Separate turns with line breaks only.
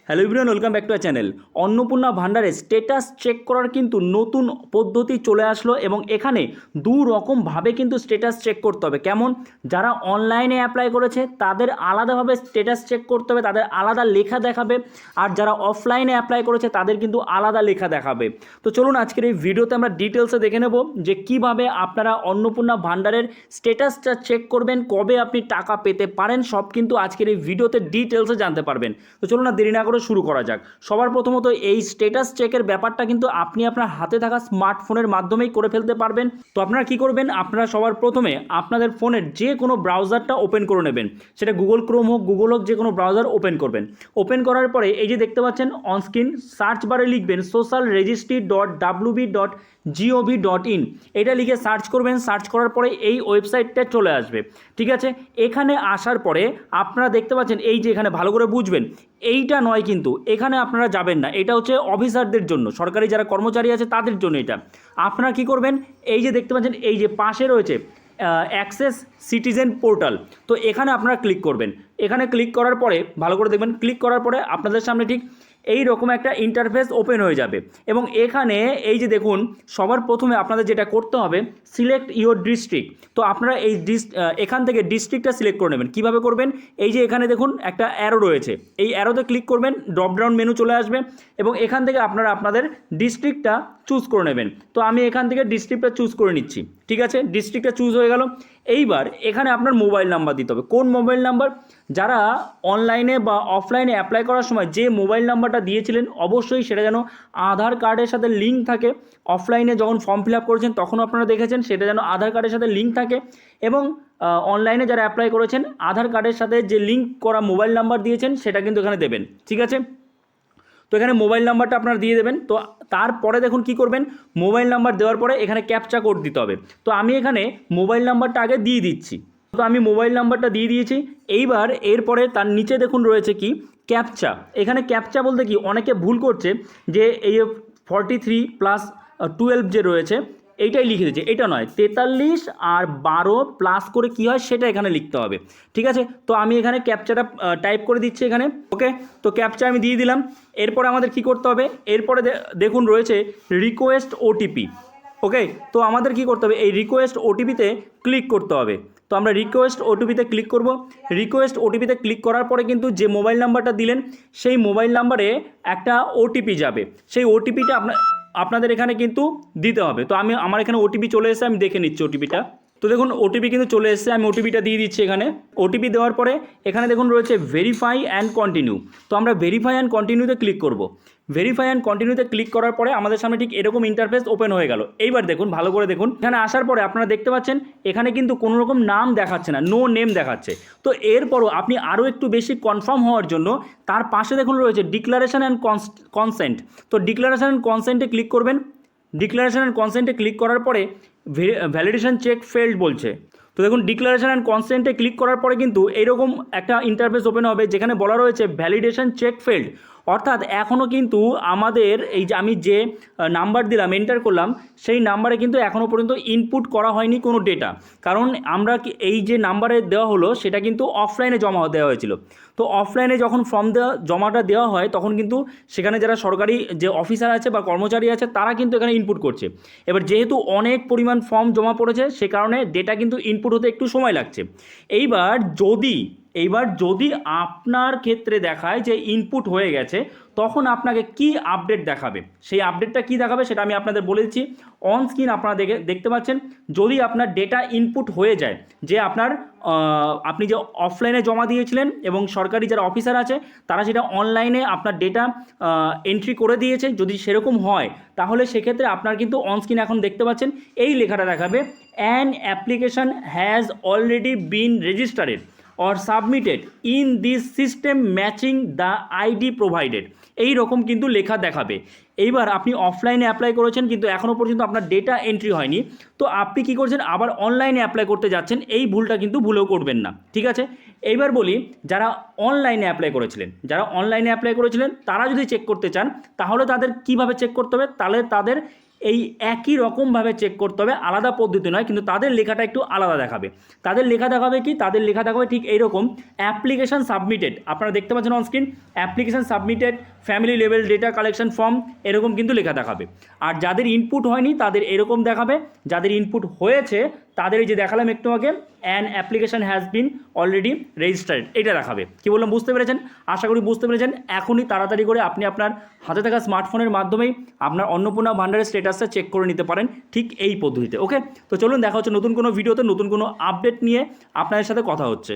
Hello everyone, welcome back to a channel. Annapurna Bhandare status check করার কিন্তু নতুন পদ্ধতি চলে আসলো এবং এখানে দু রকমভাবে কিন্তু স্ট্যাটাস চেক করতে হবে। কেমন? যারা অনলাইনে অ্যাপ্লাই করেছে তাদের আলাদাভাবে স্ট্যাটাস চেক করতে হবে, তাদের আলাদা লেখা দেখাবে, আর যারা অফলাইনে অ্যাপ্লাই করেছে তাদের কিন্তু আলাদা লেখা দেখাবে। তো চলুন আজকের এই ভিডিওতে আমরা ডিটেলসে দেখে নেব যে কিভাবে আপনারা অন্নপূর্ণা ভান্ডারের স্ট্যাটাসটা চেক করবেন, কবে আপনি টাকা পেতে পারেন, সব কিন্তু আজকের এই ভিডিওতে ডিটেলসে জানতে পারবেন। তো চলুন না দেরি না করে শুরু করা যাক। সবার প্রথমত এই স্ট্যাটাস চেকের ব্যাপারটা কিন্তু আপনি আপনার হাতে থাকা স্মার্টফোনের মাধ্যমেই করে ফেলতে পারবেন। তো আপনারা কি করবেন, আপনারা সবার প্রথমে আপনাদের ফোনের যে কোনো ব্রাউজারটা ওপেন করে নেবেন, সেটা গুগল ক্রোম হোক, গুগল হোক, যে কোনো ব্রাউজার ওপেন করবেন। ওপেন করার পরে এই যে দেখতে পাচ্ছেন অনস্ক্রিন, সার্চ বারে লিখবেন socialregistry.wb.gov.in, এটা লিখে সার্চ করবেন। সার্চ করার পরে এই ওয়েবসাইটটা চলে আসবে। ঠিক আছে, এখানে আসার পরে আপনারা দেখতে পাচ্ছেন এই যে এখানে ভালো করে বুঝবেন, এইটা নয় কিন্তু এখানে আপনারা যাবেন না, এটা হচ্ছে অফিসারদের জন্য, সরকারি যারা কর্মচারী আছে তাদের জন্য এটা। আপনারা কি করবেন, এই যে দেখতে পাচ্ছেন এই যে পাশে রয়েছে অ্যাক্সেস সিটিজেন পোর্টাল, তো এখানে আপনারা ক্লিক করবেন। এখানে ক্লিক করার পরে ভালো করে দেখবেন, ক্লিক করার পরে আপনাদের সামনে ঠিক এই রকম একটা ইন্টারফেস ওপেন হয়ে যাবে এবং এখানে এই যে দেখুন সবার প্রথমে আপনাদের যেটা করতে হবে, সিলেক্ট ইওর ডিস্ট্রিক্ট। তো আপনারা এই এখান থেকে ডিস্ট্রিক্টটা সিলেক্ট করে নেবেন। কীভাবে করবেন, এই যে এখানে দেখুন একটা অ্যারো রয়েছে, এই অ্যারোতে ক্লিক করবেন, ড্রপডাউন মেনু চলে আসবে এবং এখান থেকে আপনারা আপনাদের ডিস্ট্রিক্টটা চুজ করে নেবেন। তো আমি এখান থেকে ডিস্ট্রিক্টটা চুজ করে নিচ্ছি। ঠিক আছে, ডিস্ট্রিক্টটা চুজ হয়ে গেল। এইবার এখানে আপনার মোবাইল নাম্বার দিতে হবে। কোন মোবাইল নাম্বার? যারা অনলাইনে বা অফলাইনে অ্যাপ্লাই করার সময় যে মোবাইল নাম্বারটা দিয়েছিলেন অবশ্যই সেটা যেন আধার কার্ডের সাথে লিঙ্ক থাকে। অফলাইনে যখন ফর্ম ফিল আপ করেছেন তখন আপনারা দেখেছেন সেটা যেন আধার কার্ডের সাথে লিঙ্ক থাকে এবং অনলাইনে যারা অ্যাপ্লাই করেছেন আধার কার্ডের সাথে যে লিঙ্ক করা মোবাইল নাম্বার দিয়েছেন সেটা কিন্তু এখানে দেবেন। ঠিক আছে, তো এখানে মোবাইল নাম্বারটা আপনারা দিয়ে দেবেন। তো তারপরে দেখুন কি করবেন, মোবাইল নাম্বার দেওয়ার পরে এখানে ক্যাপচা কোড দিতে হবে। তো আমি এখানে মোবাইল নাম্বারটা আগে দিয়ে দিচ্ছি। তো আমি মোবাইল নাম্বারটা দিয়ে দিয়েছি। এইবার এরপরে তার নিচে দেখুন রয়েছে কি ক্যাপচা। এখানে ক্যাপচা বলতে কি অনেকে ভুল করছে যে এই 43+12 যে রয়েছে এইটাই লিখে দিচ্ছে, এটা নয়, 43 আর 12 প্লাস করে কি হয় সেটা এখানে লিখতে হবে। ঠিক আছে, তো আমি এখানে ক্যাপচাটা টাইপ করে দিচ্ছি এখানে। ওকে, তো ক্যাপচা আমি দিয়ে দিলাম। এরপরে আমাদের কি করতে হবে, এরপরে দেখুন রয়েছে রিকোয়েস্ট ওটিপি। ওকে, তো আমাদের কি করতে হবে, এই রিকোয়েস্ট ওটিপিতে ক্লিক করতে হবে। তো আমরা রিকোয়েস্ট ওটিপিতে ক্লিক করব। রিকোয়েস্ট ওটিপিতে ক্লিক করার পরে কিন্তু যে মোবাইল নাম্বারটা দিলেন সেই মোবাইল নাম্বারে একটা ওটিপি যাবে। সেই ওটিপিটা আপনাদের এখানে কিন্তু দিতে হবে। তো আমার এখানে ওটিপি চলে এসেছে, আমি দেখে নিচ্ছি ওটিপিটা। তো দেখুন ওটিপি কিন্তু চলে এসেছে, আমি ওটিপিটা দিয়ে দিচ্ছি এখানে। ওটিপি দেওয়ার পরে এখানে দেখুন রয়েছে ভেরিফাই অ্যান্ড কন্টিনিউ। তো আমরা ভেরিফাই অ্যান্ড কন্টিনিউতে ক্লিক করব। ভেরিফাই অ্যান্ড কন্টিনিউতে ক্লিক করার পরে আমাদের সামনে ঠিক এরকম ইন্টারফেস ওপেন হয়ে গেল। এইবার দেখুন ভালো করে দেখুন, এখানে আসার পরে আপনারা দেখতে পাচ্ছেন এখানে কিন্তু কোনো রকম নাম দেখাচ্ছে না, নো নেম দেখাচ্ছে। তো এরপরও আপনি আরও একটু বেশি কনফার্ম হওয়ার জন্য তার পাশে দেখুন রয়েছে ডিক্লারেশন অ্যান্ড কনসেন্ট। তো ডিক্লারেশন অ্যান্ড কনসেন্টে ক্লিক করবেন। ডিক্লারেশন অ্যান্ড কনসেন্টে ক্লিক করার পরে ভ্যালিডেশন চেক ফেল্ড বলছে। তো দেখুন ডিক্লারেশন অ্যান্ড কনসেন্টে ক্লিক করার পরে কিন্তু এইরকম একটা ইন্টারফেস ওপেন হবে যেখানে বলা রয়েছে ভ্যালিডেশন চেক ফেল্ড। অর্থাৎ এখনও কিন্তু আমাদের এই যে আমি যে নাম্বার দিলাম, এন্টার করলাম, সেই নাম্বারে কিন্তু এখনও পর্যন্ত ইনপুট করা হয়নি কোনো ডেটা। কারণ আমরা এই যে নাম্বারে দেওয়া হলো সেটা কিন্তু অফলাইনে জমা দেওয়া হয়েছিল। তো অফলাইনে যখন জমাটা দেওয়া হয় তখন কিন্তু সেখানে যারা সরকারি যে অফিসার আছে বা কর্মচারী আছে তারা কিন্তু এখানে ইনপুট করছে। এবার যেহেতু অনেক পরিমাণ ফর্ম জমা পড়েছে সে কারণে ডেটা কিন্তু ইনপুট হতে একটু সময় লাগছে। এইবার যদি আপনার ক্ষেত্রে দেখায় যে ইনপুট হয়ে গেছে তখন আপনাকে কি আপডেট দেখাবে, সেই আপডেটটা কি দেখাবে সেটা আমি আপনাদের বলে দিচ্ছি। অন স্ক্রিন আপনারা দেখতে পাচ্ছেন যদি আপনার ডেটা ইনপুট হয়ে যায়, যে আপনি যে অফলাইনে জমা দিয়েছিলেন এবং সরকারি যারা অফিসার আছে তারা সেটা অনলাইনে আপনার ডেটা এন্ট্রি করে দিয়েছে, যদি সেরকম হয় তাহলে সেক্ষেত্রে আপনার কিন্তু অন স্ক্রিন এখন দেখতে পাচ্ছেন এই লেখাটা দেখাবে, an application has already been registered or submitted in this system matching the ID provided, এই রকম কিন্তু লেখা দেখাবে। এইবার আপনি অফলাইনে অ্যাপ্লাই করেছেন কিন্তু এখনও পর্যন্ত আপনার ডেটা এন্ট্রি হয়নি, তো আপনি কি করছেন আবার অনলাইনে অ্যাপ্লাই করতে যাচ্ছেন, এই ভুলটা কিন্তু ভুলেও করবেন না। ঠিক আছে, এইবার বলি যারা অনলাইনে অ্যাপ্লাই করেছিলেন তারা যদি চেক করতে চান তাহলে তাদের কিভাবে চেক করতে হবে, তাহলে তাদের এই একই রকমভাবে চেক করতে হবে, আলাদা পদ্ধতি নয়, কিন্তু তাদের লেখাটা একটু আলাদা দেখাবে। তাদের লেখা দেখাবে কি, তাদের লেখা দেখাবে ঠিক এইরকম, অ্যাপ্লিকেশান সাবমিটেড, আপনারা দেখতে পাচ্ছেন on screen, application submitted, family level data collection form, এরকম কিন্তু লেখা দেখাবে। আর যাদের ইনপুট হয়নি তাদের এরকম দেখাবে, যাদের ইনপুট হয়েছে তাদের এই যে দেখালাম একটু আগে, an application has been already registered, এটা দেখাবে। কি বললাম বুঝতে পেরেছেন? আশা করি বুঝতে পেরেছেন। এখনই তাড়াতাড়ি করে আপনি আপনার হাতে থাকা স্মার্টফোনের মাধ্যমেই আপনার অন্নপূর্ণা ভান্ডারের স্ট্যাটাসটা চেক করে নিতে পারেন ঠিক এই পদ্ধতিতে। ওকে, তো চলুন দেখা হচ্ছে নতুন কোনো ভিডিওতে, নতুন কোনো আপডেট নিয়ে আপনাদের সাথে কথা হচ্ছে।